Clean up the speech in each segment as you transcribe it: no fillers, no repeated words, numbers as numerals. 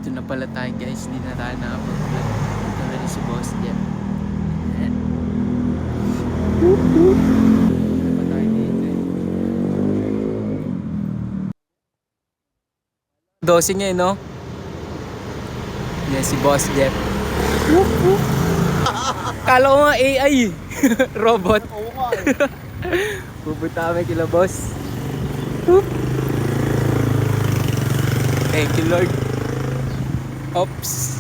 Dito na pala tayo guys, hindi na tayo nakapag-vlog. Dito na rin si Boss Jeff. Ano pa tayo dito eh? Dosing eh, no? Yan si Boss Jeff. Kala ko nga AI. Robot. Pupunta kami kila boss. Thank you Lord. Oops.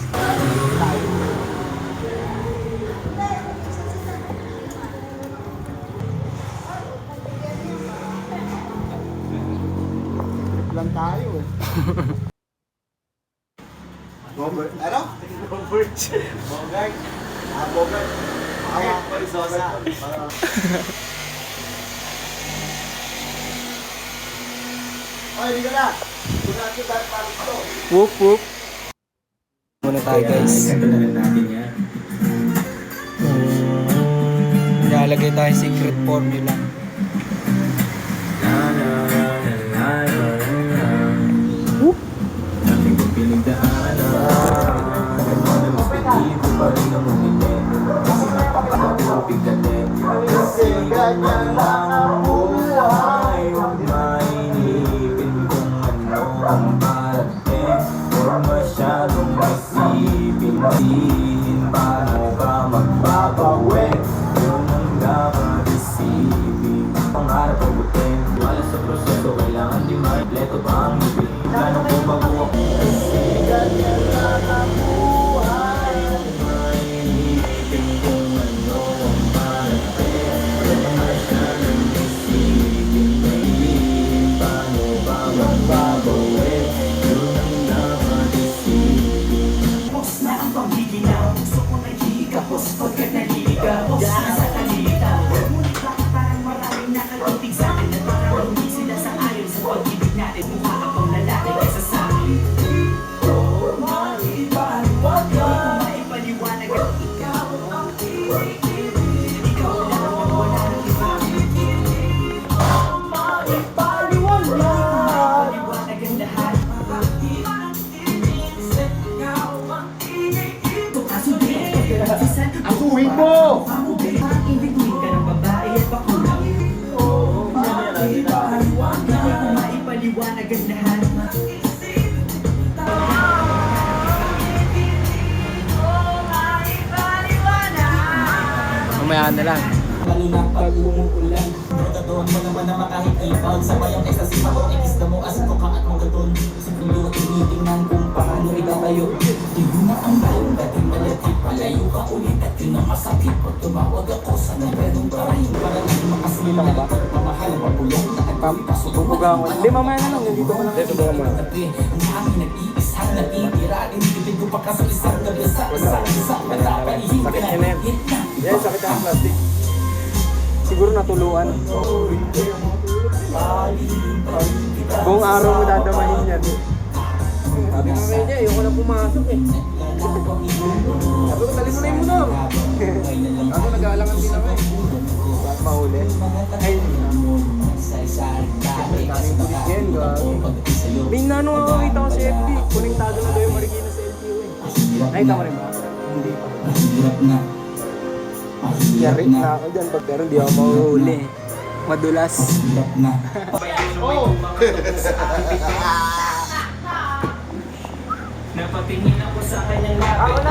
Lang tayo eh. Bogart. Ano? Bogart. Bogart. Bogart. Parisosa. Oy, hindi ka na. Bulan ko dahil paris to. Whoop whoop. Muna tayo guys. Nilalagay tayo secret formula. Whoop. Kasi ganyan lang ang buhay. Huwag mainipin kung ano ang parating. Huwag masyadong isipin. Sihin paano ka magbabawi. Yun ang dapat isipin. Pangarap ang butin. Wala sa proseso, kailangan di maibleto pa ang ibig. Plano ko bago ako. Kasi ganyan lang ang buhay. Huwag mainipin kung ano ang parating. Huwag masyadong isipin. Sihin paano ka magbabawi. Yun ang dapat isipin. Boss na ang pamiginaw. Gusto ko nagigikapos pagkat naliligaw. Boss na sa talita. Ngunit bakit parang maraming nakatitig sa akin at parang hindi sila sa ayon sa pag-ibig natin. Mukha ka pang lalaki kaysa sa akin. Oh, maipaliwanag. Hindi ko maipaliwanag at ikaw ang tinikilig. Ikaw lang ang wala ng iba. Maipaliwanag. Maliwanag ang lahat. Ang tuwing mo! Parang in-between ka ng babae at bakula. Hindi ko maipaliwanag ang lahat. Mamaya na lang. Lalo na pag umuulan. Matatuan mo naman na makahit ipag. Sabay ang ecstasy pa ko. Ikista mo as ko ka at mong gaton. Siguro tinitingnan kung paano itatayo. Tingin na ang bayong dating malatid. Palayo ka ulit at yun ang masakit. Pag tumawag ako sa nagrenong parahin. Para lang makasilang ba? Mamahal ang pagulong na at pasok. Bubuga ko. Hindi, mamaya na lang. Nandito ko lang. Dito ko lang. Ang hangin nag-iisang natitira. Dinitipid ko pa ka sa isang gabi. Sa matapalihin ka na. Hit na. Yan, sakit ang plastic. Siguro natuluan. Buong araw mo dadamahin yan. Sabi nga kayo niya, ayoko na pumasok eh. Sabi ko, talin mo na yung motor. Ako nag-aalangan din ako eh. Bakit mahuli? Ay, kaming pulis ngayon, gabi. May nano ako kita ko sa FB. Konektado na daw yung Marikina sa LTO eh. Nakita mo rin ba? Hindi pa. Mahirap na. Yari na ako dyan pag pero hindi ako mahuhuli. Madulas. Mahirap na. Napatingin ako sa kanyang labi. Ako na.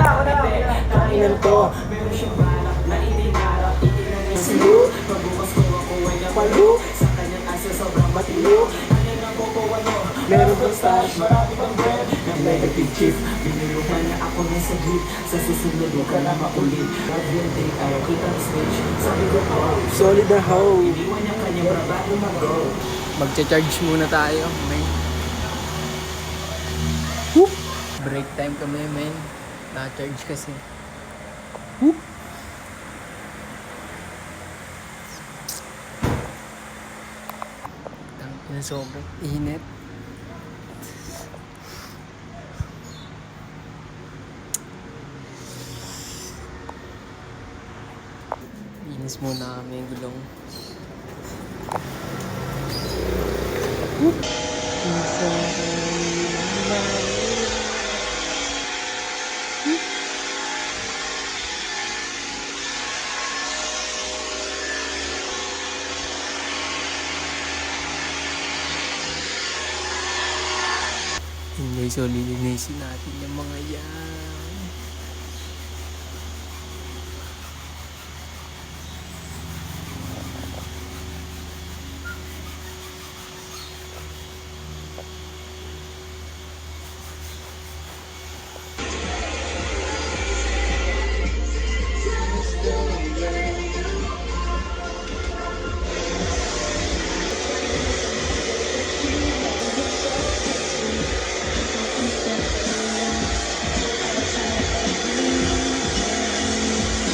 Tingnan to. Meron siyang balak na itinarap. Itinarap. Pagbukas ko ako ay napalo. Sa kanyang asa sobrang matilo. Kanya na ko ano. Meron bang stash? Marami bang bread. Ng negative chief. Biniluhan niya ako ng saglit. Sa susunod ko ka na makulit. Every day ayaw kita ng stage. Sabi ko oh. Solid na hoe. Iniwan niya kanyang trabaho mag-go. Magcha-charge muna tayo. Men. Whoop! Break time kami, men. Na-charge kasi. Whoop! Tangina, sobrang init. Inis muna kami yung gulong. Whoop! guys, so lilinisin natin yung mga yan.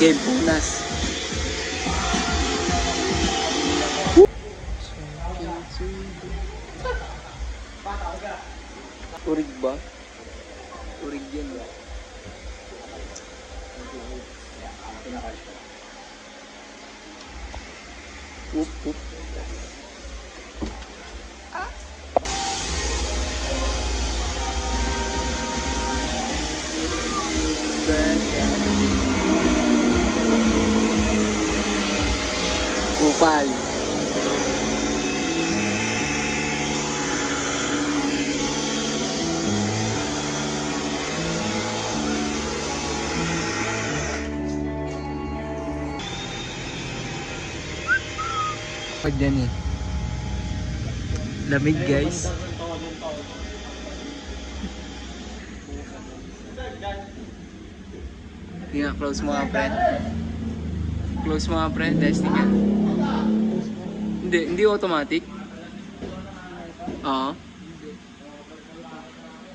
Game punas. Urig ba? Urig yan ba? Whoop whoop. Kupal. Pag yan eh. Lamig guys. Hindi nga, close mo nga friend. Close mo nga friend, testing yan. Hindi automatic. Oo.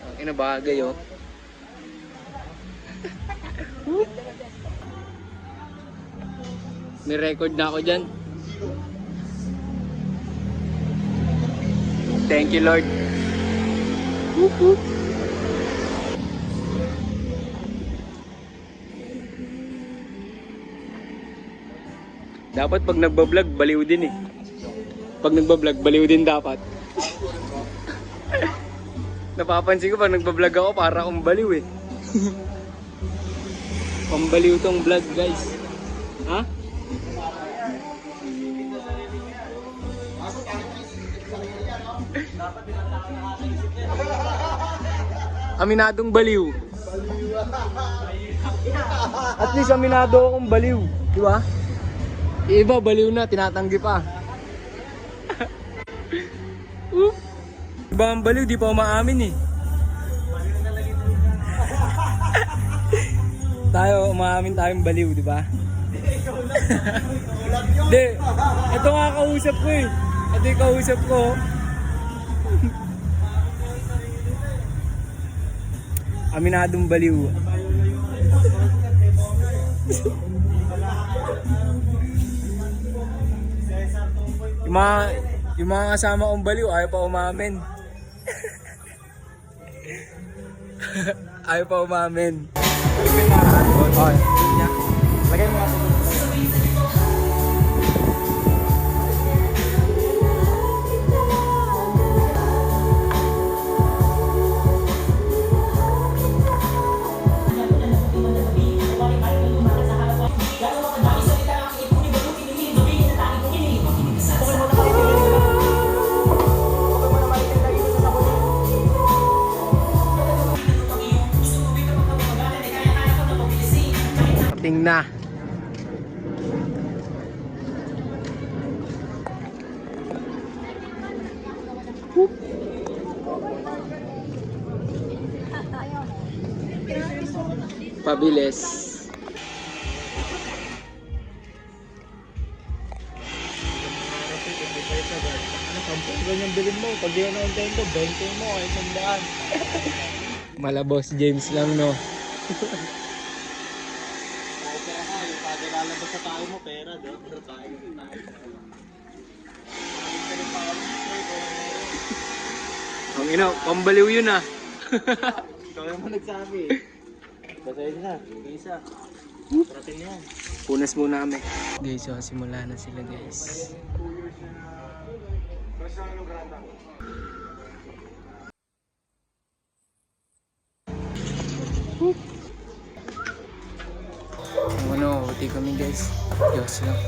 Ang inabagay oh. May record na ako dyan. Thank you Lord. Woo-hoo. Dapat pag nagbablog, baliw din eh. Pag nagbablog, baliw din dapat. Napapansin ko pag nagbablog ako, para akong baliw eh. Pambaliw tong vlog guys. Ha? Aminadong baliw. At least aminado akong baliw, di ba? Iba baliw na, tinatanggi pa. Iba ang baliw, di pa umaamin eh. Tayo, umaamin tayong baliw, di ba? Hindi, ito nga kausap ko eh. Ito yung kausap ko. Aminadong baliw. Yung mga kasama kong baliw, ayaw pa umamin. Ayaw pa umamin. Okay. Lagay mo nga ito. Ting na. Pabilis. Ganyan bilhin mo, pag yun ang tendo, 20 mo, ay sandaan. Malabos James lang, no? Lalabas sa tao mo, pera, di ba? Pero tayo yung tayo. Ang ina, pambaliw yun ah. Ikaw naman nagsabi. Basahin na, isa. Parating yan. Punas muna kami. Guys, so simula na sila guys. Ano, uti kami guys. Diyos lang.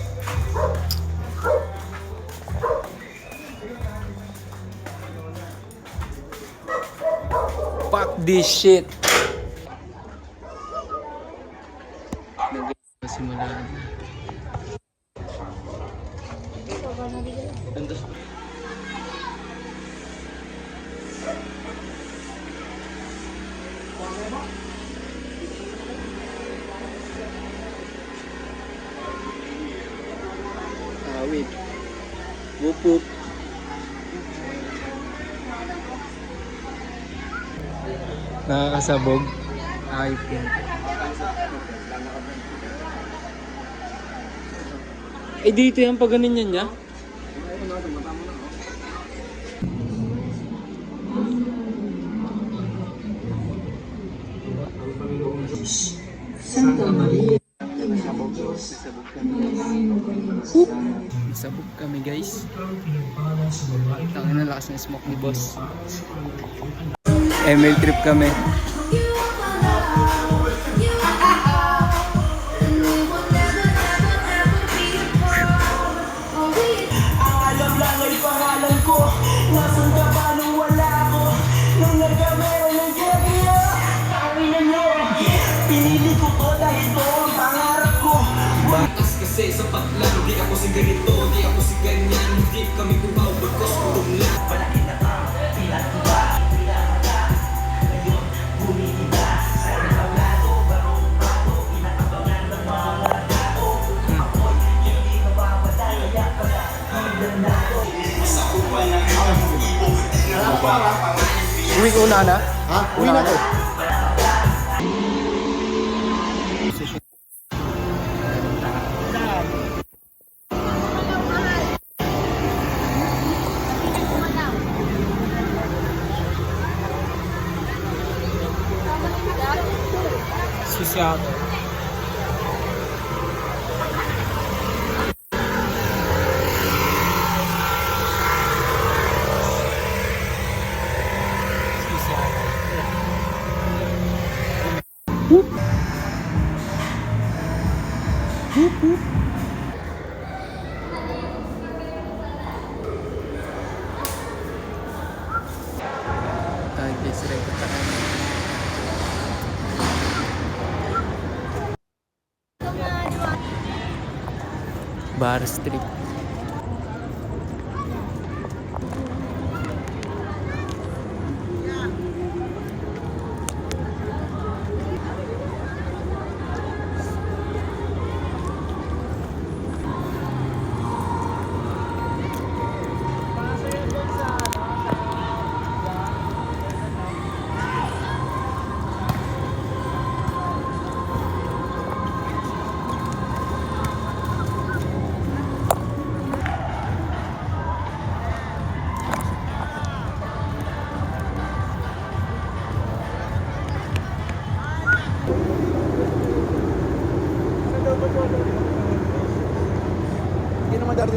Pak! this shit. Simula na. Wait. Whoop whoop. Nakakasabog. Ay, eh dito yan pag ganun yan niya. Sabog kami guys. Tangin na lakas ng smoke ni boss. ML trip kami. Alam lang ay pangalan ko. Nasaan ka ba nung wala ko? Nung nagkamera ng gagaya. Tangin na nyo. Pinili ko to dahil to ang pangarap ko. Batas kasi sa paglaro, di ako si ganito, di ako si ganyan. Hindi kami kumaw, bagkos kulong lang. Malaki na ka, pinatuwa, pinaka. Ngayon, bumibida sa ibang lado. Barong bago, inaabangan ng mga tao. Ako'y hindi nawawala, kaya pala ilanado. Sa kupa ng mga ibo, Uwi ko una na? Ha? Uwi na ko. Sisiyato. Bar Street. Hindi naman dati.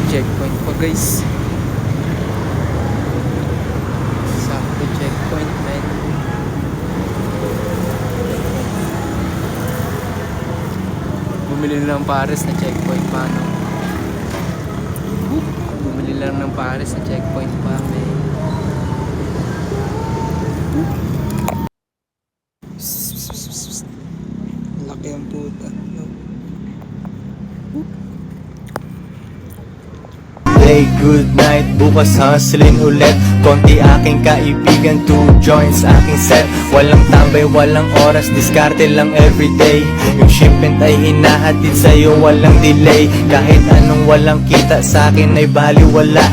Checkpoint pa guys. Sakto checkpoint man. Bumili lang ng pares na checkpoint pa no. Bumili lang ng pares na checkpoint pa man. Laki ang puta no. Hey, good night, bukas hustling ulit. Konti aking kaibigan, 2 joints aking set. Walang tambay, walang oras, diskarte lang everyday. Yung shipment ay hinahatid sa'yo, walang delay. Kahit anong walang kita sa'kin ay baliwala.